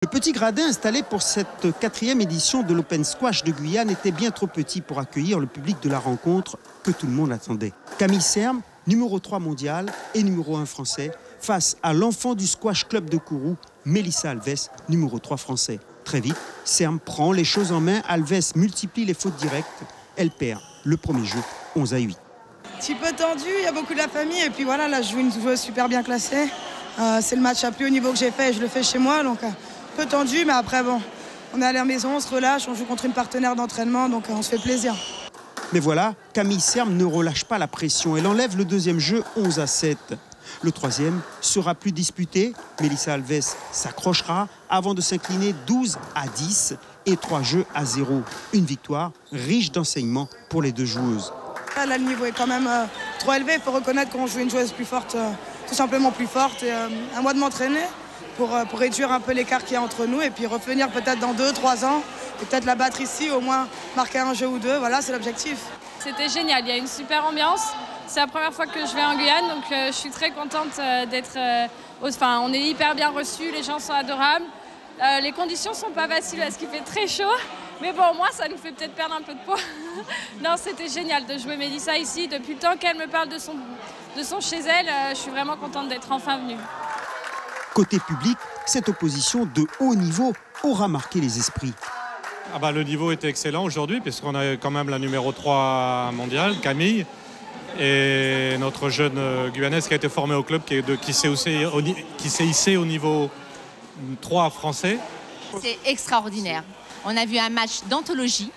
Le petit gradin installé pour cette 4e édition de l'Open Squash de Guyane était bien trop petit pour accueillir le public de la rencontre que tout le monde attendait. Camille Serme, numéro 3 mondial et numéro 1 français, face à l'enfant du Squash Club de Kourou, Mélissa Alves, numéro 3 français. Très vite, Serme prend les choses en main, Alves multiplie les fautes directes. Elle perd le premier jeu, 11-8. Un petit peu tendu, il y a beaucoup de la famille et puis voilà, là je joue une joueuse super bien classée. C'est le match à plus haut niveau que j'ai fait et je le fais chez moi, donc un peu tendu, mais après bon, on est à la maison, on se relâche, on joue contre une partenaire d'entraînement, donc on se fait plaisir. Mais voilà, Camille Serme ne relâche pas la pression. Elle enlève le deuxième jeu 11-7. Le troisième sera plus disputé. Mélissa Alves s'accrochera avant de s'incliner 12-10 et 3-0. Une victoire riche d'enseignements pour les deux joueuses. Là, le niveau est quand même trop élevé. Il faut reconnaître qu'on joue une joueuse plus forte, tout simplement plus forte. Et, à moi de m'entraîner pour réduire un peu l'écart qu'il y a entre nous et puis revenir peut-être dans 2-3 ans et peut-être la battre ici, au moins marquer un jeu ou deux. Voilà, c'est l'objectif. C'était génial, il y a une super ambiance. C'est la première fois que je vais en Guyane, donc je suis très contente d'être... on est hyper bien reçus, les gens sont adorables. Les conditions ne sont pas faciles parce qu'il fait très chaud. Mais bon, au moins, ça nous fait peut-être perdre un peu de poids. Non, c'était génial de jouer Mélissa ici. Depuis le temps qu'elle me parle de son chez elle, je suis vraiment contente d'être enfin venue. Côté public, cette opposition de haut niveau aura marqué les esprits. Le niveau était excellent aujourd'hui, puisqu'on a quand même la numéro 3 mondiale, Camille, et notre jeune Guyanaise qui a été formée au club, qui s'est hissée au niveau 3 français. C'est extraordinaire. On a vu un match d'anthologie,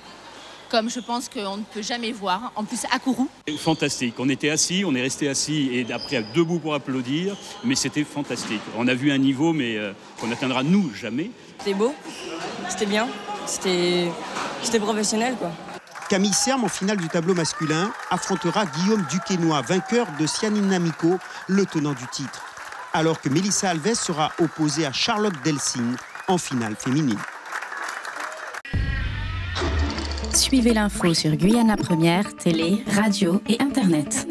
comme je pense qu'on ne peut jamais voir, en plus à Kourou. Fantastique, on était assis, on est resté assis et après debout pour applaudir, mais c'était fantastique. On a vu un niveau mais qu'on n'atteindra nous jamais. C'était beau, c'était bien, c'était professionnel quoi. Camille Serme, en finale du tableau masculin, affrontera Guillaume Duquesnoy, vainqueur de Sianine Namiko, le tenant du titre. Alors que Mélissa Alves sera opposée à Charlotte Delsing en finale féminine. Suivez l'info sur Guyana Première, télé, radio et internet.